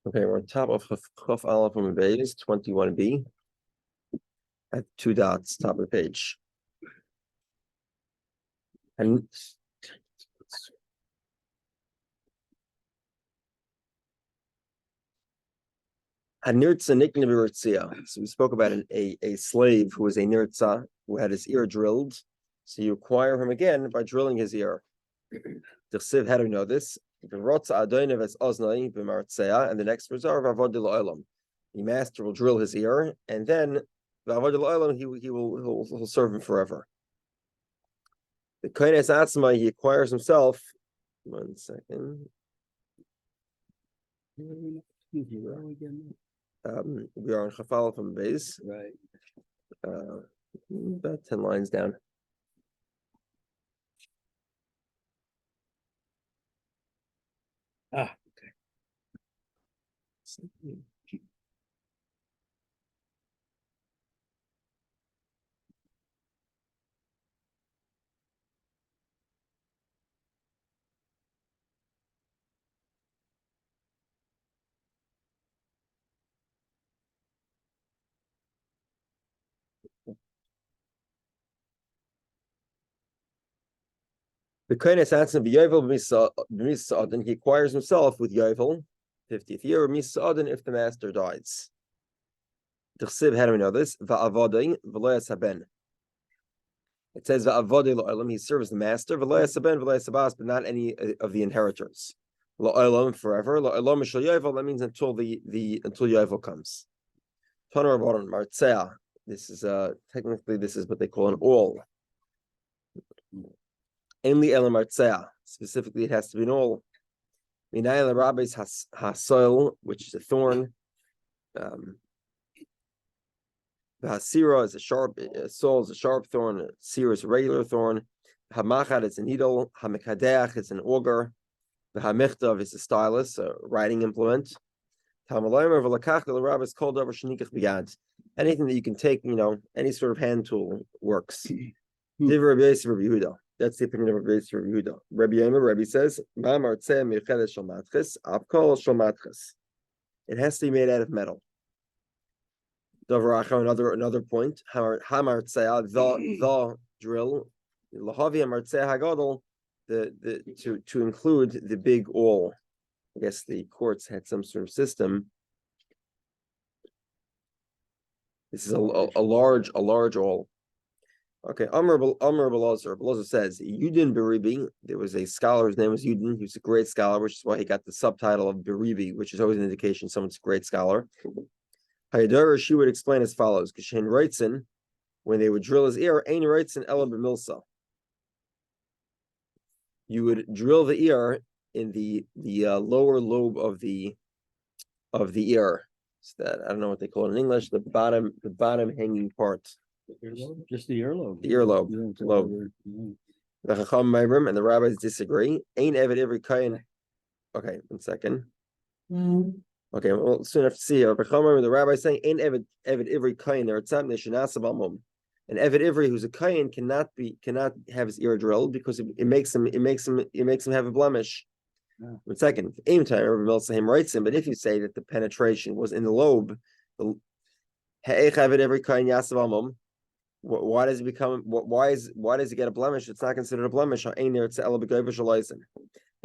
Okay, we're on top of Chaf Aleph on base 21b at 2 dots, top of the page. And Hanirtza Nikna B'Ritzia. So we spoke about a slave who was a nirtza, who had his ear drilled. So you acquire him again by drilling his ear. The Chsiv, how do we know this? And the next words are V'avod L'Olam. The master will drill his ear, and then V'avod L'Olam, he'll serve him forever. The Koines Atzma, he acquires himself. 1 second. We are on Chafal from base. Right. About 10 lines down. Okay. The Koines Atzma b'Yovel b'Misa'adin, he acquires himself with Yovel, 50th year, Misa'adin if the master dies. The Chsiv, how do we know this? Va'avadin v'loyas haben. It says Va'avadin lo'olam, he serves the master, v'loyas haben, v'loyas habas, but not any of the inheritors. Lo'olam forever, lo'olam mishal Yovel, that means until Yovel comes. Toner Rabbanon Martzea. This is technically this is what they call an all. Only Elam Martzea. Specifically, it has to be an all. Minayel Rabbis hasoil, which is a thorn. The hasira is a sharp. Soil is a sharp thorn. Sira is a regular thorn. Hamachad is a needle. Hamikadeach is an auger. The hamichtav is a stylus, a writing implement. Anything that you can take, any sort of hand tool works. That's the opinion of Rabbi Dovid Yehudah. Rabbi says, it has to be made out of metal. Another point, the drill, to include the big awl. I guess the courts had some sort of system. This is a large awl. Okay, Amr Belazar says, Yudin Beribi, there was a scholar, his name was Yudin, he was a great scholar, which is why he got the subtitle of Beribi, which is always an indication someone's a great scholar. Hayadar, she would explain as follows, Kashen Reitzen, when they would drill his ear, Ein Reitzen Ela B'Milsa. You would drill the ear in the lower lobe of the ear. So that I don't know what they call it in English, the bottom hanging part. Just the earlobe. The earlobe. The Chacham Meirim and the rabbis disagree. Ain't Eved every kain. Okay, 1 second. Okay, well soon have to see here. The rabbi is saying ain't Eved every kain or it's not Nishanasabamum. An Eved Ivri who's a kain cannot have his ear drilled because it makes him have a blemish. 1 second. Aim time Milsahim writes him, but if you say that the penetration was in the lobe, why does it become? Why does it get a blemish? It's not considered a blemish. It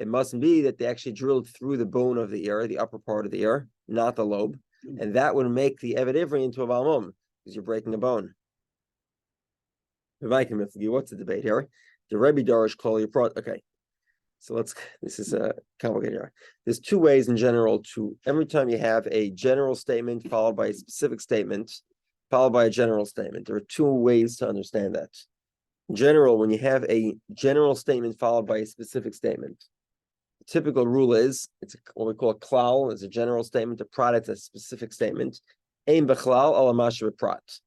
must be that they actually drilled through the bone of the ear, the upper part of the ear, not the lobe, and that would make the Eved Ivri into a balmum because you're breaking a bone. What's the debate here? The Rebbe Darish call your product. Okay, so this is complicated here. There's 2 ways in general every time you have a general statement followed by a specific statement, followed by a general statement. There are 2 ways to understand that. In general, when you have a general statement followed by a specific statement, the typical rule is, it's what we call a klal, is a general statement, a prat, a specific statement. Ein bechlal ala masha prat.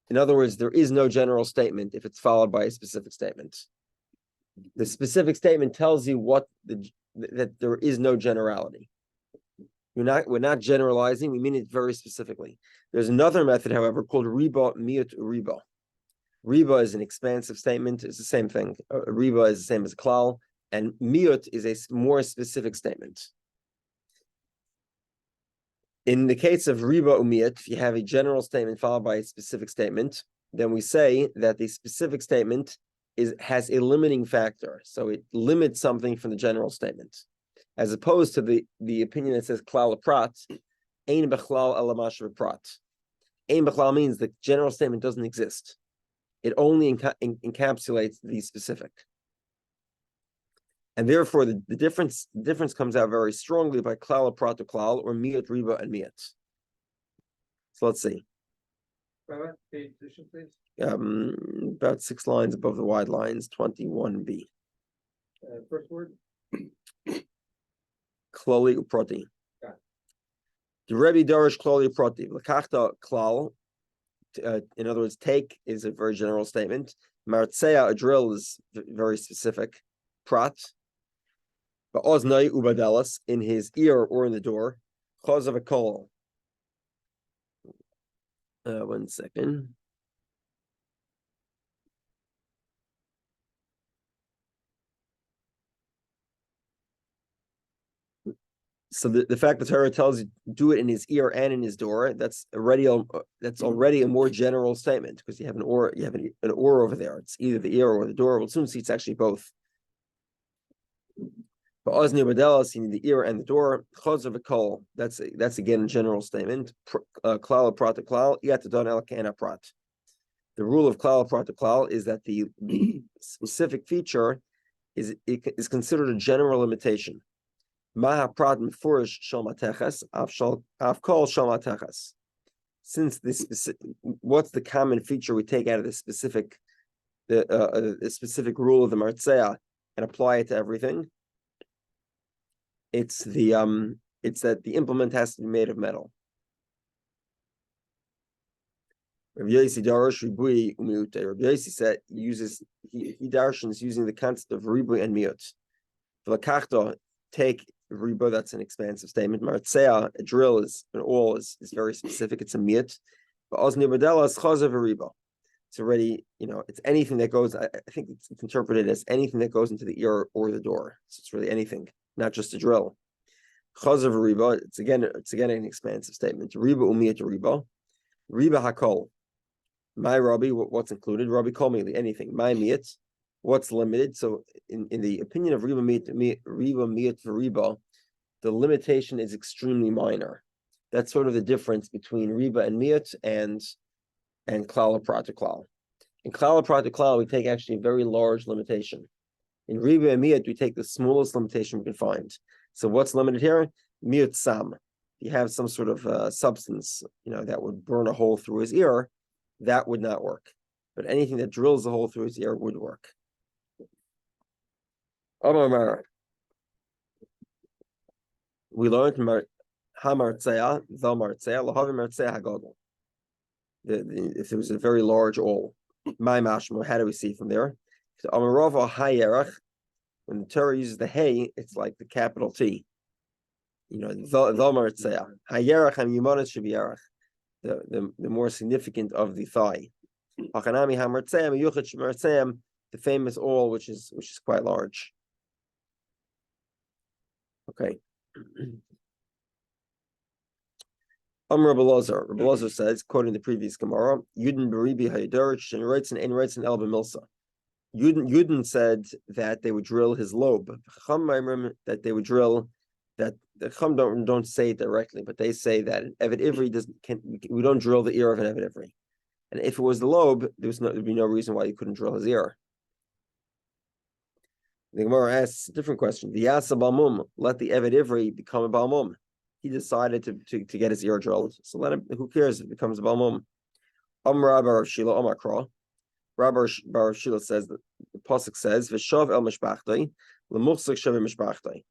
In other words, there is no general statement if it's followed by a specific statement. The specific statement tells you that there is no generality. We're not generalizing, we mean it very specifically. There's another method, however, called riba miut riba. Riba is an expansive statement, it's the same thing. Riba is the same as klal, and miut is a more specific statement. In the case of riba umiyat, if you have a general statement followed by a specific statement, then we say that the specific statement has a limiting factor. So it limits something from the general statement. As opposed to the opinion that says klal prat, ein bechlal alamash prat. Ein bechlal means the general statement doesn't exist. It only encapsulates the specific. And therefore, the difference comes out very strongly by klal prat to klal, or miyat riba and miyat. So let's see. About 6 lines above the wide lines, 21b. First word. Klali uproti. The Rebbe Darish klali uproti. Lakachta klal. In other words, take is a very general statement. Martzea, a drill, is very specific. Prat. But oznai ubadelas, in his ear or in the door. Cause of a kollel. 1 second. So the fact that Torah tells you do it in his ear and in his door, that's already a more general statement, because you have an or over there. It's either the ear or the door. We'll soon see it's actually both. But ozni badelas, in the ear and the door, chaz of a kol. That's again a general statement. Klal prat to klal, yatadon el kana prat. The rule of klal prat to klal is that the specific feature is considered a general limitation. Maha prat mefurish shel mateches, af kol shel mateches. Since this, what's the common feature we take out of the specific rule of the martzea and apply it to everything? It's that the implement has to be made of metal. Rabbi Yosi Darash ribui umiute. Rabbi Yosi said he darshans using the concept of ribui and miut. V'lakachta, take riba, that's an expansive statement. Martzea, a drill, is very specific. It's a miut. But ozni badela is chaz of a riba. It's already, it's anything that goes. I think it's interpreted as anything that goes into the ear or the door. So it's really anything, not just a drill. Chaz of a riba. It's again an expansive statement. Riba umiyat riba. Riba hakol. My Rabbi, what's included? Rabbi call me anything. My miyat, what's limited? So in the opinion of riba miyat for riba, the limitation is extremely minor. That's sort of the difference between riba and miyat and klal prat to klal. In klal prat to klal, we take actually a very large limitation. In riba and miyat, we take the smallest limitation we can find. So what's limited here? Miyat sam. You have some sort of substance, that would burn a hole through his ear, that would not work. But anything that drills a hole through his ear would work. We learned ha-martzea, the martzea, lahavi martzea hagadol. If there was a very large awl, my mashma, how do we see from there? Amarava hayerach. When the Torah uses the hay, it's like the capital T. The martzea. Hayerach and yumanis should be erach. The more significant of the thigh. Hachanami ha-martzea, miyuchet shmartzea, the famous awl, which is quite large. Okay. Rabbi Lazar says, quoting the previous Gemara, Yudin beribi hayderich and writes in Elba Milsa. Yudin said that they would drill his lobe. Chacham Maimrim that they would drill that. The Chacham don't say it directly, but they say that Evet Ivri we don't drill the ear of an Evet Ivri. And if it was the lobe, there'd be no reason why you couldn't drill his ear. The Gemara asks a different question. The Yasa Balmum, let the Evet Ivri become a Balmum. He decided to get his ear drilled. So let him, who cares if it becomes a Balmum? Amra Bar Shila Amakra. Rabbi Bar Shila says that the Pasuk says, V'shav el mishpachtei, l'muchsik shavim mishpachtei.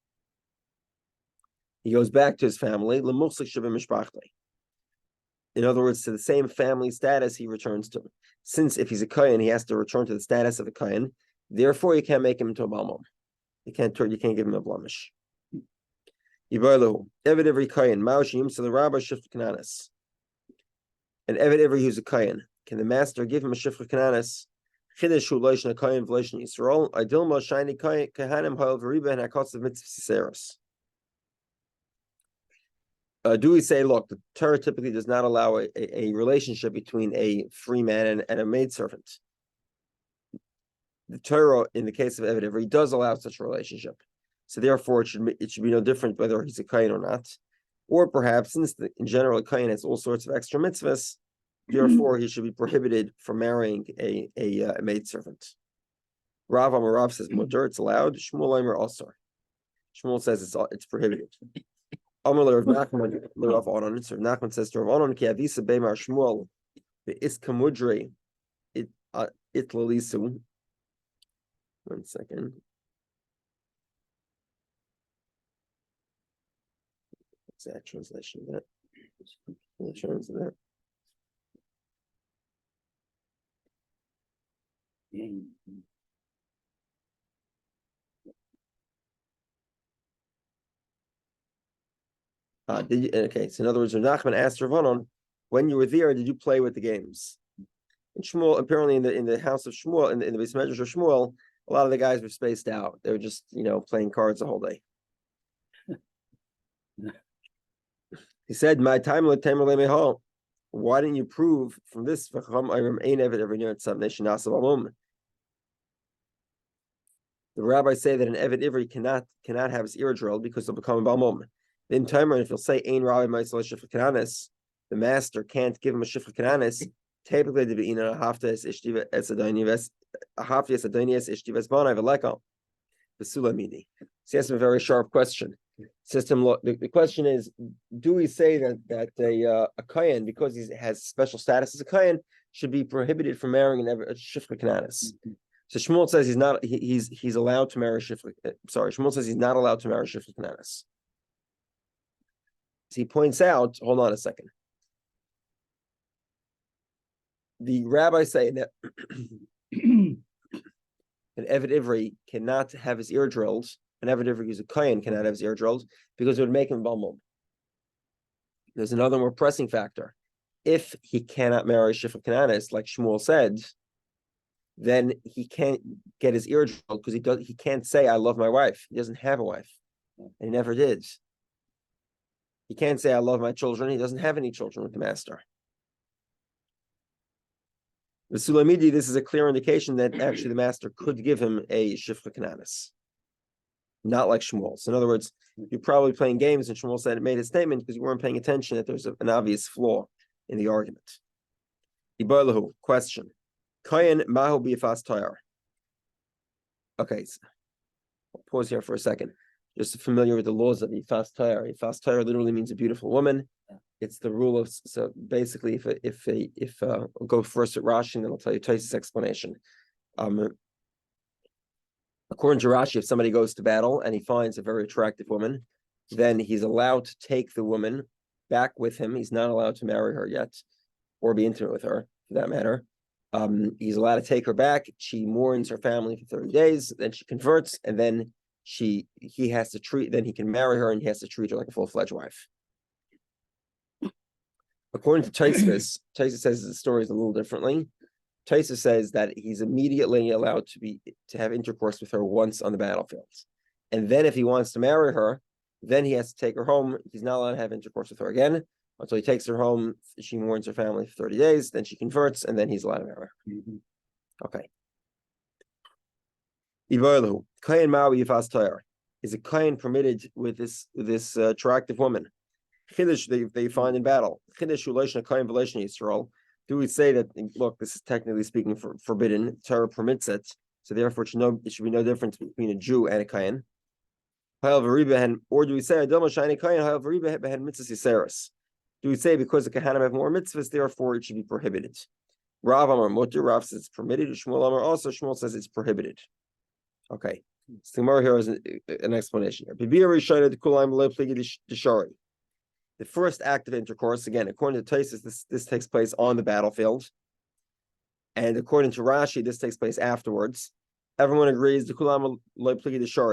He goes back to his family, l'muchsik shavim mishpachtei. In other words, to the same family status he returns to. Since if he's a kohen, he has to return to the status of a kohen. Therefore, you can't make him into a balmum. You can't give him a blemish. Yibaylu, Eved every kohen, ma'oshim, so the rabbi shift kananis. And Eved every who's a kohen, can the master give him a shifra kananis? Chideshu loishna kohen v'loishna Yisrael. Idilma shiny kohanim ha'el v'riba and hakotz of mitzvah siseros. Do we say, look, the Torah typically does not allow a relationship between a free man and a maidservant? The Torah, in the case of Eved Ivri, does allow such a relationship. So therefore, it should be no different whether he's a kohen or not. Or perhaps, since in general, a kohen has all sorts of extra mitzvahs, therefore he should be prohibited from marrying a maidservant. Rav says mutar, it's allowed. Shmuel Omer also. Shmuel says it's prohibited. Amar Rav Nachman, Rav Onan. So Nachman says to Rav Onan, Ki avisa beimar Shmuel, be'iskamudre itlalisu. 1 second. What's that translation of that? The terms of that. Okay, so in other words, Nachman asked Rav Onan, when you were there, did you play with the games? And Shmuel, apparently in the house of Shmuel, in the Beis Medrash of Shmuel, a lot of the guys were spaced out. They were just, playing cards the whole day. He said, "My time why didn't you prove from this? The rabbis say that an Eved Ivri cannot have his ear drilled because he'll become a Balmum. In time, if you'll say Ein Rabbi Ma'aseh Shifra Kananis, the master can't give him a Shifra Kananis. Typically, to be in a haftas ishtiva esadonias ishtivas banav veleko the sulamini. So he asked him a very sharp question. System. Look, the question is: do we say that a kohen, because he has special status as a kohen, should be prohibited from marrying a shifra kananis? So Shmuel says he's not. He's allowed to marry shifra. Shmuel says he's not allowed to marry shifra kananis. So he points out. Hold on a second. The rabbis say that an Eved Ivri cannot have his ear drilled. An Eved Ivri who's a kohen cannot have his ear drilled because it would make him balmum. There's another more pressing factor. If he cannot marry Shifra Kananis, like Shmuel said, then he can't get his ear drilled because he can't say, I love my wife. He doesn't have a wife. And he never did. He can't say, I love my children. He doesn't have any children with the master. The Sulamidi, this is a clear indication that actually the master could give him a Shifra Kananis. Not like Shmuel. So in other words, you're probably playing games, and Shmuel said it made a statement because you weren't paying attention that there's an obvious flaw in the argument. Ibalahu, question. Kohen mahu b'yifas tayar. Okay, so I'll pause here for a second. Just familiar with the laws of yifas tayar. Yifas tayar literally means a beautiful woman. It's the rule of, so basically if I'll go first at Rashi and then I'll tell you Tosfos' explanation. According to Rashi, if somebody goes to battle and he finds a very attractive woman, then he's allowed to take the woman back with him. He's not allowed to marry her yet, or be intimate with her, for that matter. He's allowed to take her back. She mourns her family for 30 days, then she converts, and then he can marry her, and he has to treat her like a full-fledged wife. According to Tosfos, Tosfos says the story is a little differently. Tosfos says that he's immediately allowed to have intercourse with her once on the battlefield. And then if he wants to marry her, then he has to take her home. He's not allowed to have intercourse with her again until he takes her home. She mourns her family for 30 days, then she converts, and then he's allowed to marry her. Okay. Ivarlu, Kohen Maui Yifas Tayar. Is a Kohen permitted with this attractive woman? Chiddush they find in battle. Chiddush Ulashna Kohen Velashna Yisrael. Do we say that, look, this is technically speaking forbidden, Torah permits it, so therefore it should be no difference between a Jew and a Kohen? Or do we say, do we say because the Kohanim have more mitzvahs, therefore it should be prohibited? Rav Amar Mutter, Rav says it's permitted, Shmuel Amar also, Shmuel says it's prohibited. Okay, so Gemara here is an explanation here. The first act of intercourse, again, according to Tosfos, this takes place on the battlefield. And according to Rashi, this takes place afterwards. Everyone agrees the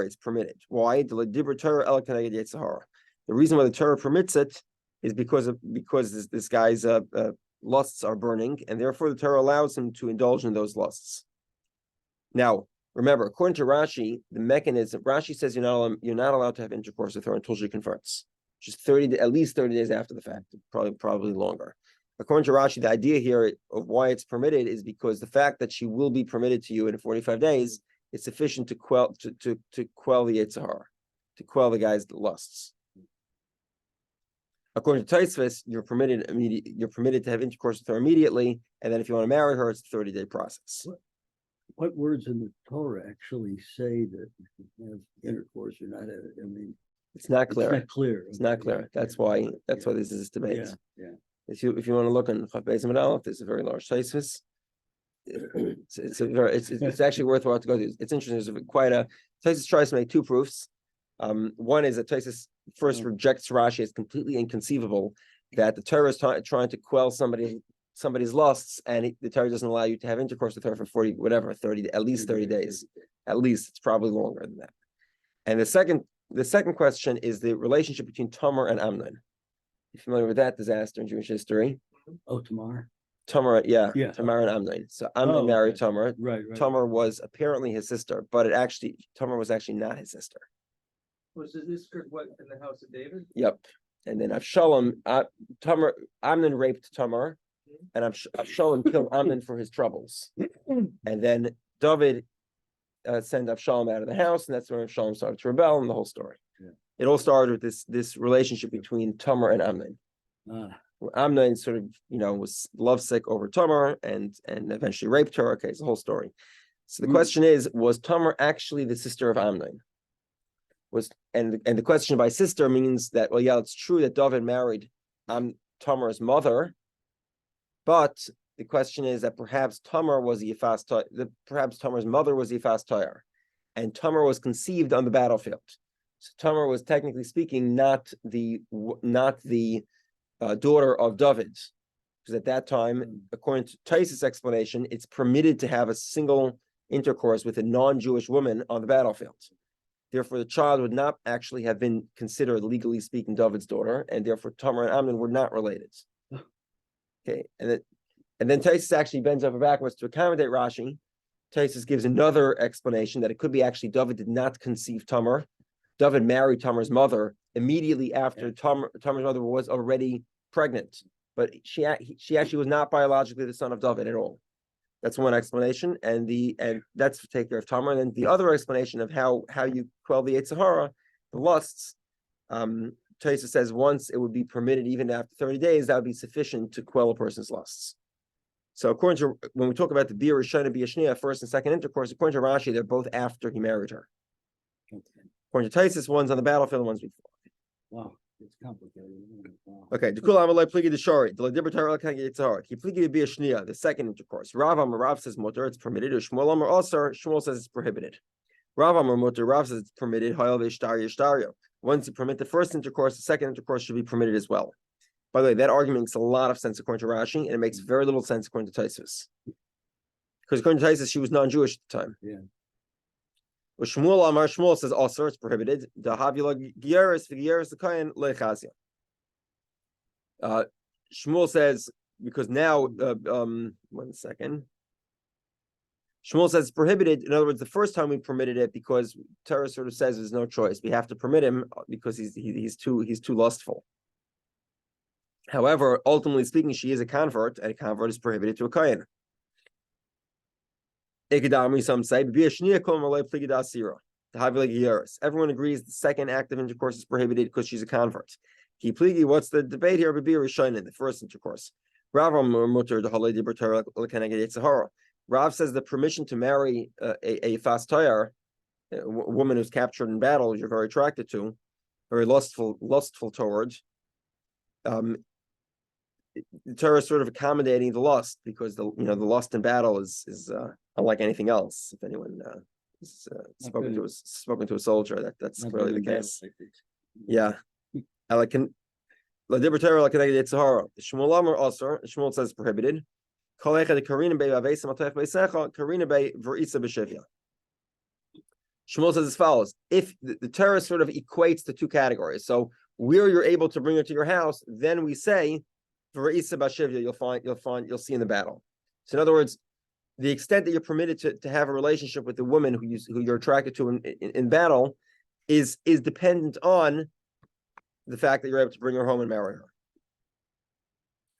it's permitted. Why? The reason why the Torah permits it is because this guy's lusts are burning, and therefore the Torah allows him to indulge in those lusts. Now, remember, according to Rashi, the mechanism, Rashi says you're not allowed to have intercourse with her until she converts. which is at least 30 days after the fact, probably longer. According to Rashi, the idea here of why it's permitted is because the fact that she will be permitted to you in 45 days is sufficient to quell the Yetzer Hara, to quell the guy's lusts. According to Tosfos, you're permitted to have intercourse with her immediately, and then if you want to marry her, it's a 30-day process. What words in the Torah actually say that you can have intercourse or not? It's not clear. It's not clear. It's not clear. That's why this is this debate. Yeah. If you want to look on Chaf Beis Amud Aleph, there's a very large Tosfos. It's actually worthwhile to go through. It's interesting. There's Tosfos tries to make two proofs. One is that Tosfos first rejects Rashi as completely inconceivable that the Torah is trying to quell somebody's lusts, and the Torah doesn't allow you to have intercourse with her for 30 at least 30 days. At least it's probably longer than that. And the second question is the relationship between Tamar and Amnon. You familiar with that disaster in Jewish history? Oh, Tamar. Tamar, yeah. Tamar and Amnon. So Amnon married Tamar. Right. Tamar was apparently his sister, but Tamar was actually not his sister. Was this what in the house of David? Yep. And then Amnon raped Tamar, and Avshalom killed Amnon for his troubles. And then David sent Avshalom out of the house, and that's when Avshalom started to rebel, and the whole story. Yeah. It all started with this relationship between Tamar and Amnon. Amnon sort of, was lovesick over Tamar and eventually raped her. Okay, it's the whole story. So the question is, was Tamar actually the sister of Amnon? And the question by sister means that, well, yeah, it's true that David married Tamar's mother, but the question is that perhaps Tamar was perhaps Tamar's mother was Yifas Tayar, and Tamar was conceived on the battlefield. So Tamar was, technically speaking, not the daughter of David, because at that time, according to Tosfos' explanation, it's permitted to have a single intercourse with a non-Jewish woman on the battlefield. Therefore, the child would not actually have been considered, legally speaking, David's daughter, and therefore Tamar and Amnon were not related. Okay, and then Tosfos actually bends over backwards to accommodate Rashi. Tosfos gives another explanation that it could be actually David did not conceive Tamar. David married Tamar's mother immediately after Tamar's mother was already pregnant, but she actually was not biologically the son of David at all. That's one explanation, and that's to take care of Tamar. And then the other explanation of how you quell the Yetzer Hara, the lusts, Tosfos says once it would be permitted even after 30 days, that would be sufficient to quell a person's lusts. So according to, when we talk about the Bir Rishona Bia Shnia, first and second intercourse, according to Rashi, they're both after he married her. Okay. According to Tosfos, one's on the battlefield, one's before. Wow, it's complicated. Wow. Okay, the second intercourse. Rav says mutter, it's permitted. Or Shmuel Amar also, Shmuel says it's prohibited. Rav Amar mutter, Rav says it's permitted. Once you permit the first intercourse, the second intercourse should be permitted as well. By the way, that argument makes a lot of sense according to Rashi, and it makes very little sense according to Tosfos. Because according to Tosfos, she was non-Jewish at the time. Yeah. Well, Shmuel Amar, Shmuel says also it's prohibited. Shmuel says, because now, 1 second. Shmuel says it's prohibited. In other words, the first time we permitted it because Torah sort of says there's no choice. We have to permit him because he's too lustful. However, ultimately speaking, she is a convert, and a convert is prohibited to a kohen. Some say everyone agrees the second act of intercourse is prohibited because she's a convert. What's the debate here? The first intercourse. Rav says the permission to marry a Yifas Tayar, a woman who's captured in battle, you're very attracted to, very lustful towards. The Torah is sort of accommodating the lust because the lust in battle is unlike anything else. If anyone has spoken to a soldier, that's clearly the case. Yeah, Shmuel Amar also. Shmuel says prohibited. Shmuel says as follows: if the Torah sort of equates the two categories, so where you're able to bring her to your house, then we say you'll see in the battle. So in other words, the extent that you're permitted to have a relationship with the woman who you're attracted to in battle is dependent on the fact that you're able to bring her home and marry her.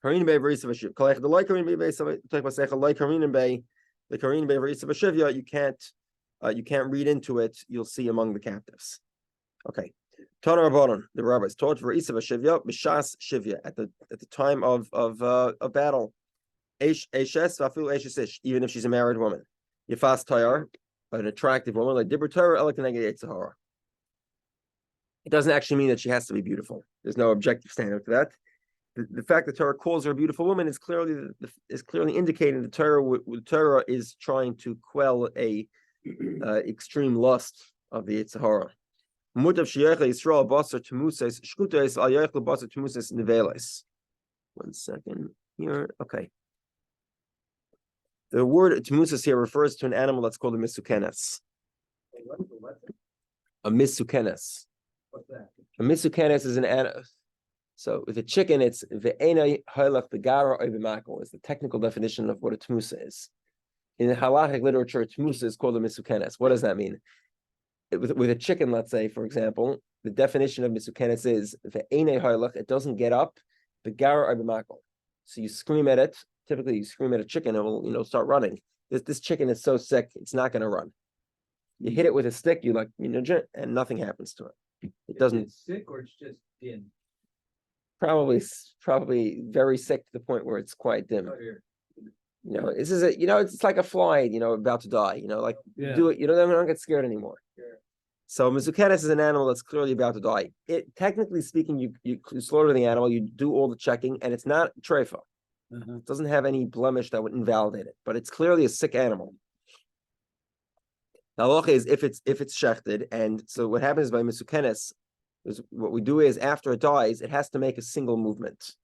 You can't read into it. You'll see among the captives. Okay. Tana Rabbanon, the rabbis taught for Isa Shivya, Mishas Shivya at the time of battle. Even if she's a married woman. Yifas Tayar, an attractive woman, like Dibur Torah, Elikaneged Sahara. It doesn't actually mean that she has to be beautiful. There's no objective standard for that. The fact that Torah calls her a beautiful woman is clearly indicating that Torah is trying to quell a extreme lust of the Yitzhahara. Mutav sheyecha Yisrael basar temuses shkutais al yechel basar temuses neveles. 1 second here. Okay. The word temuses here refers to an animal that's called a misukenes. A misukenes. What's that? A misukenes is an animal. So with a chicken, it's ve'enai halach begara oibimako is the technical definition of what a temusa is. In halachic literature, temusa is called a misukenes. What does that mean? With a chicken, let's say, for example, the definition of misukenes is ve'enai halach, it doesn't get up, begara oibimako. So you scream at it. Typically, you scream at a chicken, it will, start running. This chicken is so sick, it's not going to run. You hit it with a stick, and nothing happens to it. It doesn't. It's sick or it's just dim. Probably very sick to the point where it's quite dim. Oh, here. This is it's like a fly, about to die. Do it. Don't get scared anymore. Sure. So Mizukenes is an animal that's clearly about to die. It technically speaking, you slaughter the animal, you do all the checking, and it's not treifa. It doesn't have any blemish that would invalidate it, but it's clearly a sick animal. The halacha is if it's shechted, and so what happens by Misukenes is what we do is after it dies, it has to make a single movement.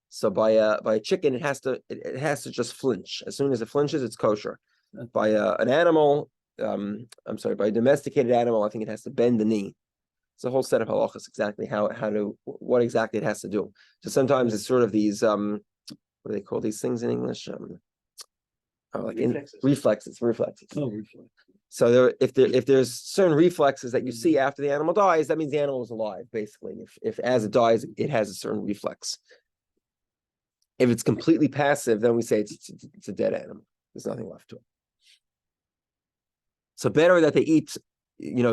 So by a chicken, it has to just flinch. As soon as it flinches, it's kosher. By an animal, by a domesticated animal, I think it has to bend the knee. It's a whole set of halachas exactly what exactly it has to do. So sometimes it's sort of these what do they call these things in English? Reflexes. Oh, reflex. So if there's certain reflexes that you see after the animal dies, that means the animal is alive, basically. If as it dies, it has a certain reflex. If it's completely passive, then we say it's a dead animal. There's nothing left to it. So better that they eat,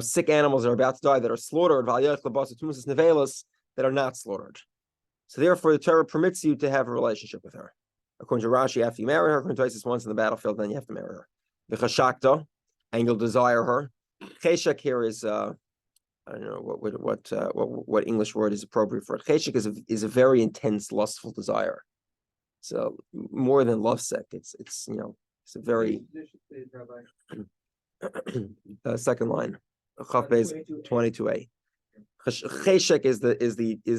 sick animals that are about to die that are slaughtered, that are not slaughtered. So therefore, the Torah permits you to have a relationship with her. According to Rashi, after you marry her, according to Isis, once in the battlefield, then you have to marry her. The chashakta, and you'll desire her. Cheshek here is I don't know what English word is appropriate for it. Cheshek is a very intense, lustful desire. So more than lovesick, it's a very second line. Chaf Beis 22a. Cheshek is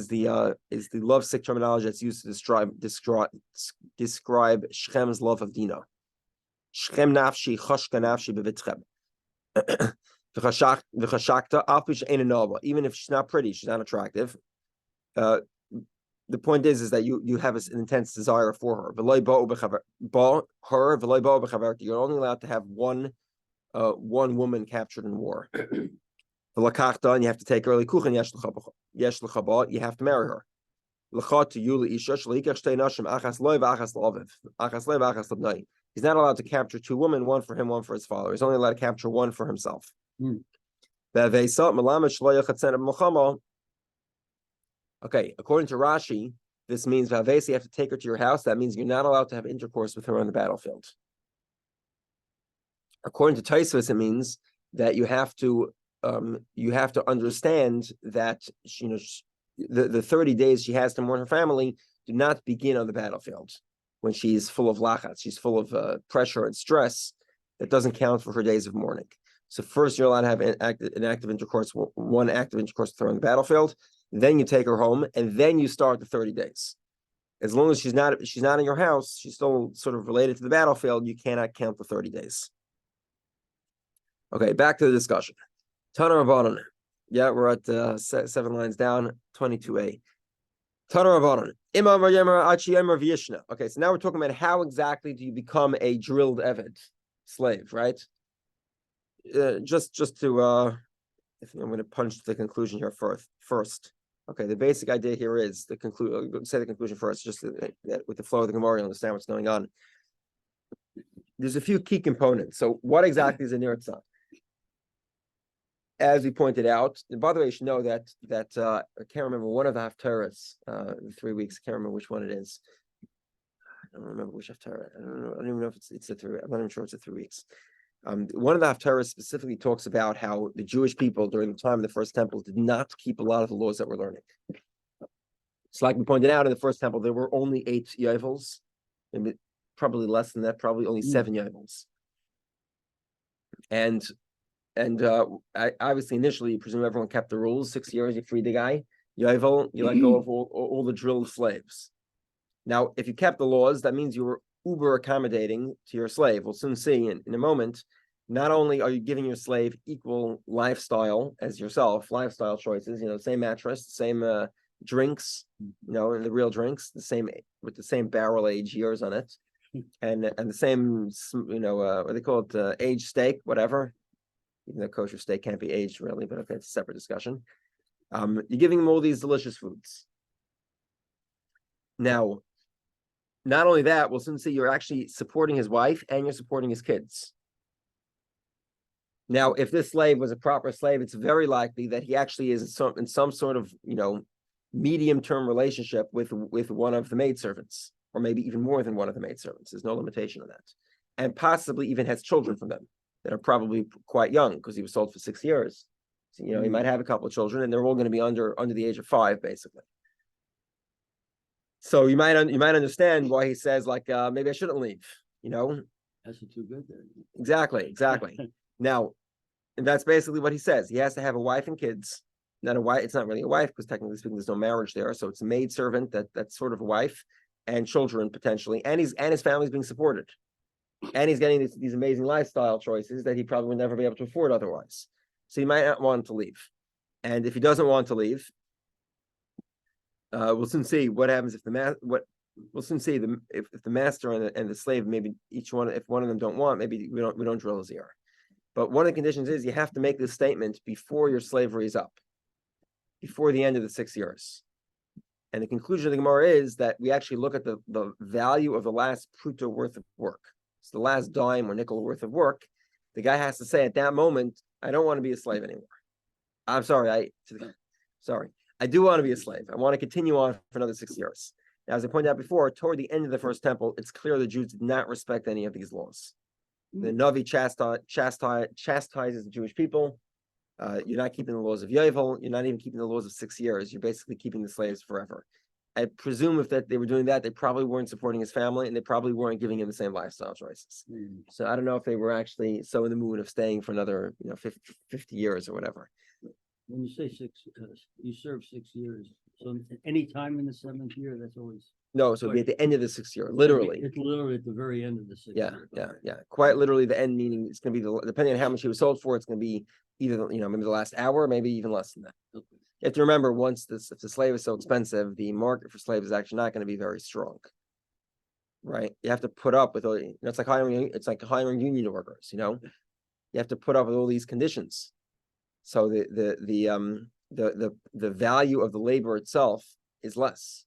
the lovesick terminology that's used to describe Shechem's love of Dinah. Shechem nafshi chashka nafshi bevitchem. V'chashakta afish ein nova. Even if she's not pretty, she's not attractive. The point is that you have an intense desire for her. You're only allowed to have one woman captured in war. And you have to take her. You have to marry her. He's not allowed to capture two women, one for him, one for his father. He's only allowed to capture one for himself. Okay, according to Rashi, this means you have to take her to your house. That means you're not allowed to have intercourse with her on the battlefield. According to Tosfos, it means that you have to understand that the 30 days she has to mourn her family do not begin on the battlefield when she's full of lachatz, she's full of pressure and stress. That doesn't count for her days of mourning. So first you're allowed to have one active intercourse with her on the battlefield. Then you take her home, and then you start the 30 days. As long as she's not in your house, she's still sort of related to the battlefield. You cannot count the 30 days. Okay, back to the discussion. Tana Rabbanon. Yeah, we're at 7 lines down, 22a. Tana Rabbanon. Okay, so now we're talking about how exactly do you become a drilled eved, slave, right? Just to, I think I'm going to punch the conclusion here first. Okay, the basic idea here is the conclusion. Say the conclusion first, just that with the flow of the Gemara, you understand what's going on. There's a few key components. So, what exactly is a nirtzah? As we pointed out, and by the way, you should know that I can't remember one of the haftarahs, 3 weeks. I can't remember which one it is. I don't remember which haftarah. I don't know. I don't even know if it's the 3. I'm not even sure it's the 3 weeks. One of the haftarahs specifically talks about how the Jewish people during the time of the first temple did not keep a lot of the laws that we're learning. So, like we pointed out in the first temple, there were only 8 yovels, maybe probably less than that, probably only 7 yovels. And obviously, initially, you presume everyone kept the rules. 6 years, you free the guy. Yovel, you let go of all the drilled slaves. Now, if you kept the laws, that means you were uber accommodating to your slave. We'll soon see in a moment. Not only are you giving your slave equal lifestyle as yourself, lifestyle choices, same mattress, same drinks, and the real drinks, with the same barrel age years on it, and the same, what they call it, aged steak, whatever. Even though kosher steak can't be aged really, but okay, it's a separate discussion. You're giving him all these delicious foods. Now, not only that, we'll soon see you're actually supporting his wife and you're supporting his kids. Now, if this slave was a proper slave, it's very likely that he actually is in some sort of, medium-term relationship with one of the maidservants, or maybe even more than one of the maidservants. There's no limitation on that. And possibly even has children from them that are probably quite young because he was sold for 6 years. So, he might have a couple of children and they're all going to be under the age of 5, basically. So you might understand why he says maybe I shouldn't leave, That's too good then. Exactly. Now, and that's basically what he says. He has to have a wife and kids. Not a wife. It's not really a wife because technically speaking, there's no marriage there. So it's a maid servant that's sort of a wife, and children potentially, and his family's being supported, and he's getting these amazing lifestyle choices that he probably would never be able to afford otherwise. So he might not want to leave, and if he doesn't want to leave, we'll soon see what happens if if the master and the slave, maybe if one of them don't want, maybe we don't drill his ear. But one of the conditions is you have to make this statement before your slavery is up, before the end of the 6 years. And the conclusion of the Gemara is that we actually look at the value of the last pruta worth of work. It's the last dime or nickel worth of work. The guy has to say at that moment, I don't want to be a slave anymore. I'm sorry, I do want to be a slave. I want to continue on for another 6 years. Now, as I pointed out before, toward the end of the first temple, it's clear the Jews did not respect any of these laws. The Navi chastises the Jewish people. You're not keeping the laws of Yovel. You're not even keeping the laws of 6 years. You're basically keeping the slaves forever. I presume if they were doing that, they probably weren't supporting his family, and they probably weren't giving him the same lifestyle choices. So I don't know if they were actually so in the mood of staying for another 50 years or whatever. When you say 6, you serve 6 years. So any time in the 7th year, that's always. No, so it'll be at the end of the 6th year, literally. It's literally at the very end of the 6th year. Yeah. Quite literally the end, meaning it's going to be, depending on how much he was sold for, it's going to be either, maybe the last hour, maybe even less than that. Okay. You have to remember, if the slave is so expensive, the market for slaves is actually not going to be very strong. Right? You have to put up with, it's like hiring union workers, You have to put up with all these conditions. So the value of the labor itself is less.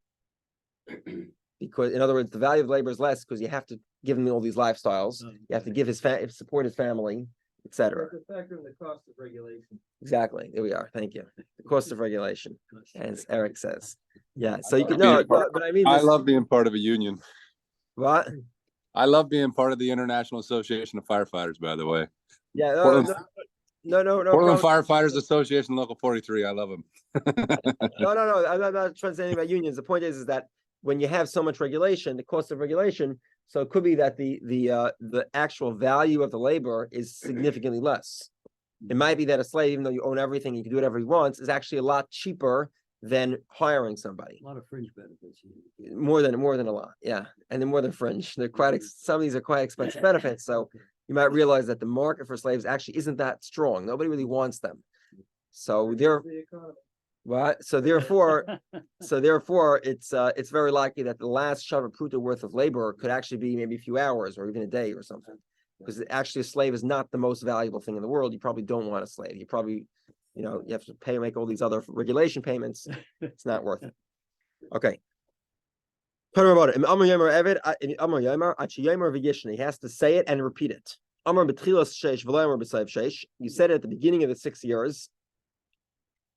Because, in other words, the value of labor is less because you have to give him all these lifestyles. You have to give support his family, etc. The factor in the cost of regulation. Exactly. There we are. Thank you. The cost of regulation, as Eric says. Yeah. So you can know, but I mean, I love being part of a union. What? I love being part of the International Association of Firefighters, by the way. Yeah. No. Portland Firefighters Association, Local 43. I love them. No. I'm not trying to say anything about unions. The point is that when you have so much regulation, the cost of regulation, so it could be that the actual value of the labor is significantly less. It might be that a slave, even though you own everything, you can do whatever he wants, is actually a lot cheaper than hiring somebody. A lot of fringe benefits. More than a lot, yeah, and then more than fringe. They're some of these are quite expensive benefits. So you might realize that the market for slaves actually isn't that strong. Nobody really wants them. So therefore, it's very likely that the last shava pruta worth of labor could actually be maybe a few hours or even a day or something. Because actually a slave is not the most valuable thing in the world. You probably don't want a slave. You probably you have to make all these other regulation payments. It's not worth it. Okay. He has to say it and repeat it. You said it at the beginning of the 6 years.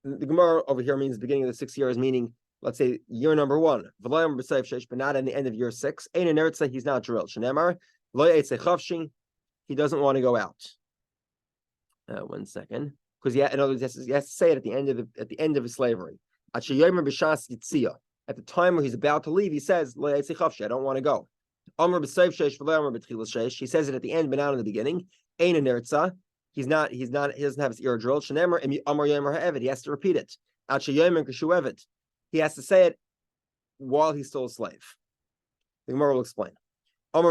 The Gemara over here means beginning of the 6 years, meaning, let's say, year number 1, but not in the end of year 6. He's not drilled. He doesn't want to go out. 1 second, because in other words, he has to say it at the end of his slavery. At the time where he's about to leave, he says, I don't want to go. He says it at the end, but not in the beginning. He doesn't have his ear drilled. He has to repeat it. He has to say it while he's still a slave. The Gemara will explain. He's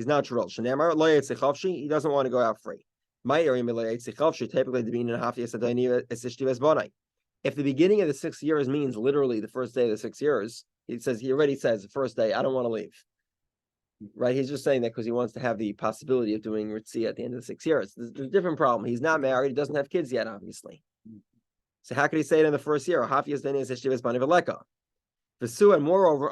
not drilled. He doesn't want to go out free. If the beginning of the 6 years means literally the first day of the 6 years, he already says the first day, I don't want to leave. Right? He's just saying that because he wants to have the possibility of doing Ritzi at the end of the 6 years. There's a different problem. He's not married. He doesn't have kids yet, obviously. So how could he say it in the first year? And moreover,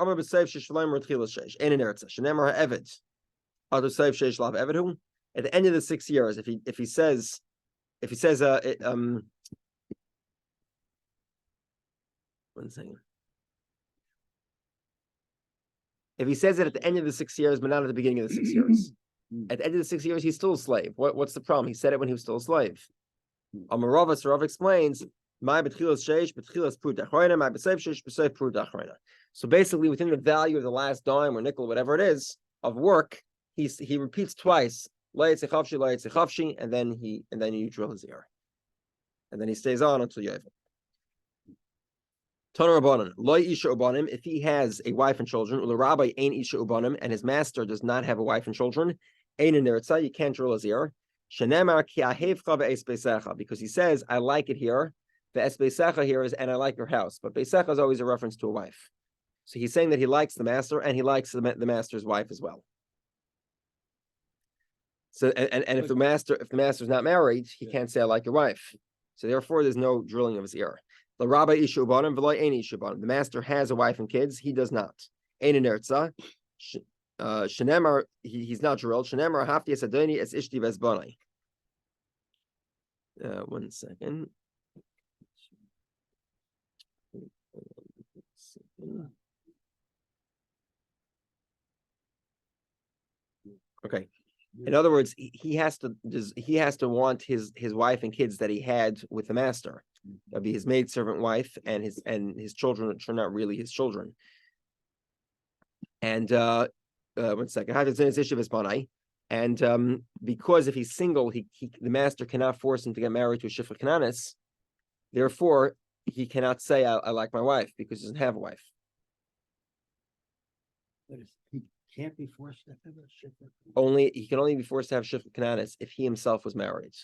at the end of the 6 years, if he says 1 second. If he says it at the end of the 6 years, but not at the beginning of the 6 years, at the end of the 6 years, he's still a slave. What's the problem? He said it when he was still a slave. Rav explains, so basically, within the value of the last dime or nickel, whatever it is, of work, he repeats twice, and then you drill his ear. And then he stays on until Yovel. If he has a wife and children, and his master does not have a wife and children, you can't drill his ear. Because he says, I like it here. The esbesecha here is, and I like your house. But beisecha is always a reference to a wife. So he's saying that he likes the master and he likes the master's wife as well. So and if the master's not married, he can't say I like your wife. So therefore, there's no drilling of his ear. The master has a wife and kids. He does not. He's not drilled. 1 second. Okay. In other words, he has to want his wife and kids that he had with the master. That'd be his maidservant wife and his children, which are not really his children. And 1 second. And because if he's single, the master cannot force him to get married to a shifra kananis. Therefore, he cannot say I like my wife because he doesn't have a wife. But he can't be forced to have a shifra. He can only be forced to have shifra kananis if he himself was married.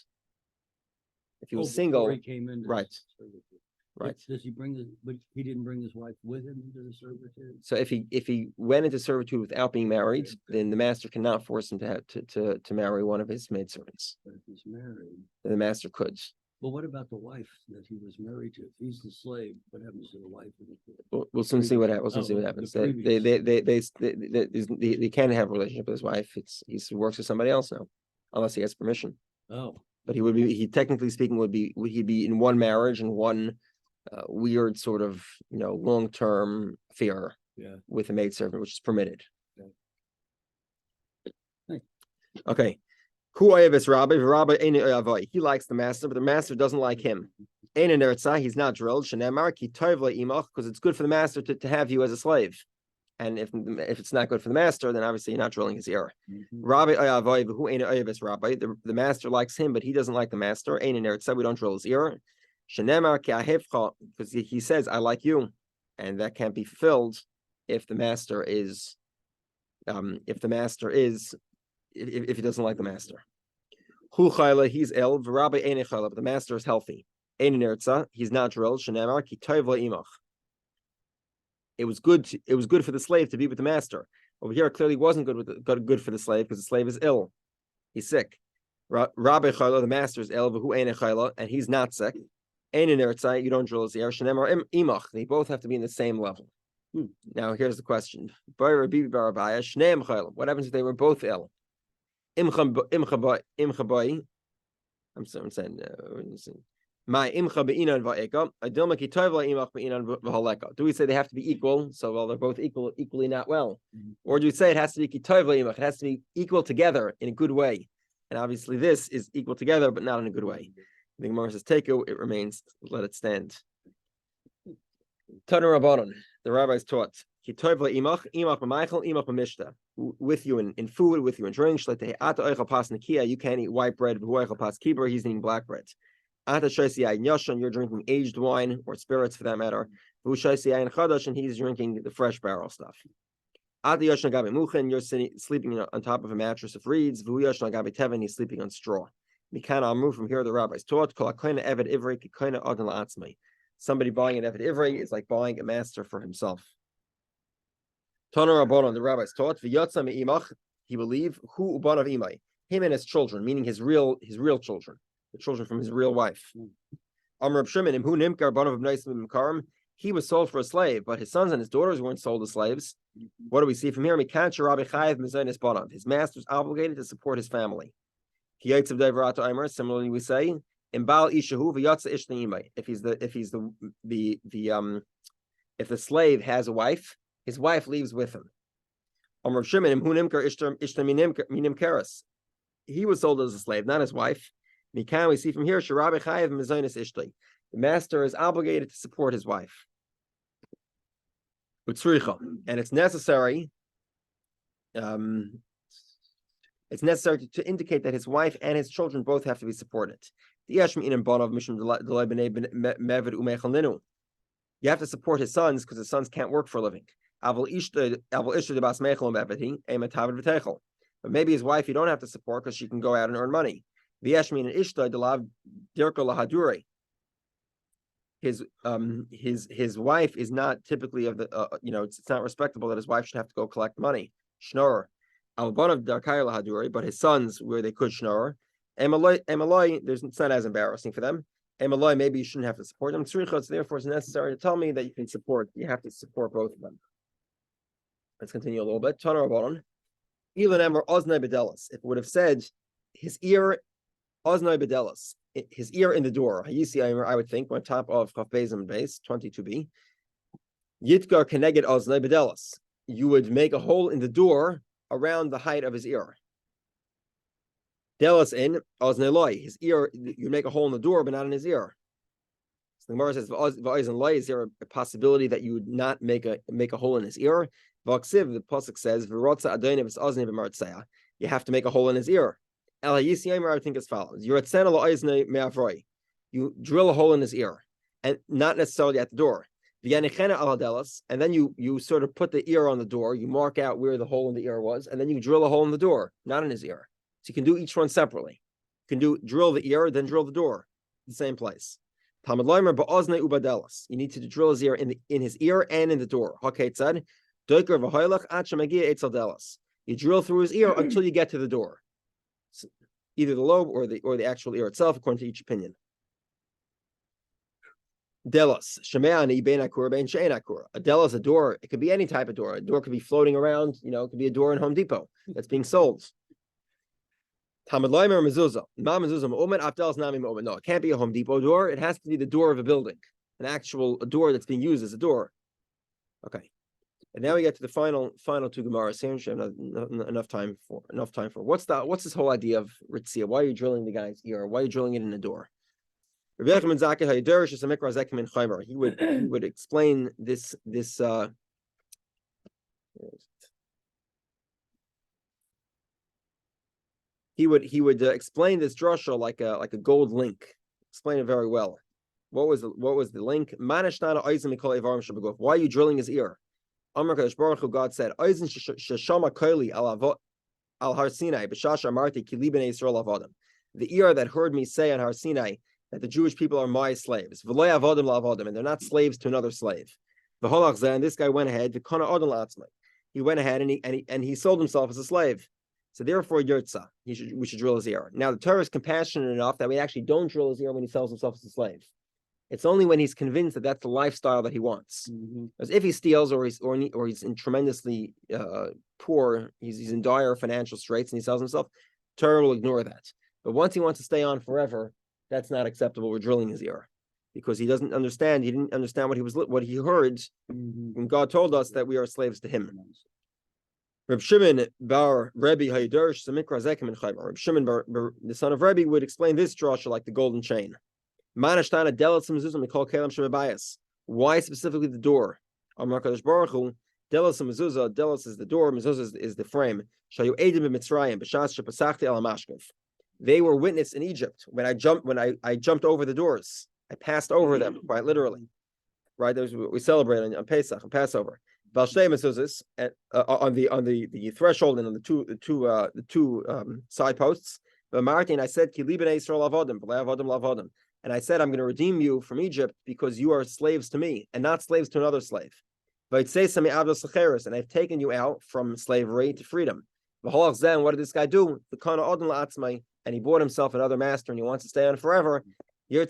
If he was single, he came into right. Right. Does he but he didn't bring his wife with him into the servitude? So if he went into servitude without being married, then the master cannot force him to marry one of his maidservants. But if he's married, then the master could. Well, what about the wife that he was married to? If he's the slave, what happens to the wife? We'll soon see what happens. We'll soon see what happens. They can't have a relationship with his wife. He works with somebody else now, unless he has permission. Oh, but he technically speaking would he be in one marriage and one weird sort of long-term affair with a maidservant, which is permitted. Okay. He likes the master, but the master doesn't like him. He's not drilled. Because it's good for the master to have you as a slave. And if it's not good for the master, then obviously you're not drilling his ear. The master likes him, but he doesn't like the master. We don't drill his ear. Because he says, I like you. And that can't be fulfilled if the master is if he doesn't like the master. He's ill, but the master is healthy. He's not drilled. It was good for the slave to be with the master. Over here, it clearly wasn't good for the slave because the slave is ill. He's sick. Rabbi Chayla, the master is El, who ain't a Chayla, and he's not sick. Ain't an Eretzai, you don't drill his ear. Shenem or Imach, they both have to be in the same level. Now here's the question. What happens if they were both ill? I'm saying my imcha be'inan va'eka. Adilma kitayvla imach be'inan v'haleka. Do we say they have to be equal? So well, they're both equally not well, or do we say it has to be kitayvla imach? It has to be equal together in a good way, and obviously this is equal together, but not in a good way. The Gemara says teku. It remains. Let it stand. Tanu Rabbanon. The rabbis taught kitayvla imach b'meichel imach b'mishta. With you in food, with you in drink. You can't eat white bread. He's eating black bread. You're drinking aged wine or spirits for that matter. And he's drinking the fresh barrel stuff. You're sleeping on top of a mattress of reeds. He's sleeping on straw. From here, the rabbis taught somebody buying an Eved Ivri is like buying a master for himself. Tana Rabbanon, the rabbis taught, he believed who uban of imai, him and his children, meaning his real children, the children from his real wife. He was sold for a slave, but his sons and his daughters weren't sold as slaves. What do we see from here? His master is obligated to support his family. Similarly, we say, if the slave has a wife, his wife leaves with him. He was sold as a slave, not his wife. We see from here, the master is obligated to support his wife. And it's necessary. It's necessary to indicate that his wife and his children both have to be supported. You have to support his sons because his sons can't work for a living. But maybe his wife you don't have to support because she can go out and earn money. His wife is not typically of the it's not respectable that his wife should have to go collect money. Schnorr. But his sons where they could schnorr. It's not as embarrassing for them. Maybe you shouldn't have to support them. Therefore, it's necessary to tell me that you have to support both of them. Let's continue a little bit. If it would have said his ear, his ear in the door. I would think on top of Chaf Bezim base 22b. Yitgar keneged oznei bedelas. You would make a hole in the door around the height of his ear. Delas in oznei loy. His ear, you make a hole in the door, but not in his ear. So the Gemara says, is there a possibility that you would not make a hole in his ear? V'aksiv, the pasuk says, you have to make a hole in his ear. I would think as follows: you drill a hole in his ear, and not necessarily at the door. And then you sort of put the ear on the door. You mark out where the hole in the ear was, and then you drill a hole in the door, not in his ear. So you can do each one separately. You can drill the ear, then drill the door, the same place. You need to drill his ear in his ear and in the door. Said. You drill through his ear until you get to the door, so either the lobe or the actual ear itself, according to each opinion. Delas, a dela is a door. It could be any type of door. A door could be floating around. It could be a door in Home Depot that's being sold. No, it can't be a Home Depot door. It has to be the door of a building, a door that's being used as a door. Okay. And now we get to the final two Gemaras here. Enough time for what's this whole idea of Ritzia? Why are you drilling the guy's ear? Why are you drilling it in the door? He would explain this. He would explain this drasha like a gold link. Explain it very well. What was the link? Why are you drilling his ear? God said, the ear that heard me say on Har Sinai that the Jewish people are my slaves, and they're not slaves to another slave. And this guy went ahead, he went ahead and he sold himself as a slave. So therefore, Yurtza, we should drill his ear. Now the Torah is compassionate enough that we actually don't drill his ear when he sells himself as a slave. It's only when he's convinced that that's the lifestyle that he wants. Because if he steals or he's in tremendously poor, he's in dire financial straits and he sells himself, Torah will ignore that. But once he wants to stay on forever, that's not acceptable. We're drilling his ear because he doesn't understand. He didn't understand what he heard when God told us that we are slaves to him. Reb Shimon bar Rebbe Haydersh Samikra Zekim and Chaybar. Reb Shimon the son of Rebbe would explain this drasha like the golden chain. Why specifically the door? Delos is the door, mezuzah is the frame. They were witness in Egypt when I jumped over the doors. I passed over them quite literally. Right, those we celebrate on Pesach and Passover. Valshtei mezuzahs on the threshold and on the two side posts. But Martin, I said, Ki li b'nei Yisrael avodim, v'lei avodim la'avodim. And I said, I'm going to redeem you from Egypt because you are slaves to me and not slaves to another slave. And I've taken you out from slavery to freedom. And what did this guy do? And he bought himself another master and he wants to stay on forever. He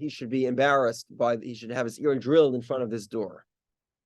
should be embarrassed he should have his ear drilled in front of this door.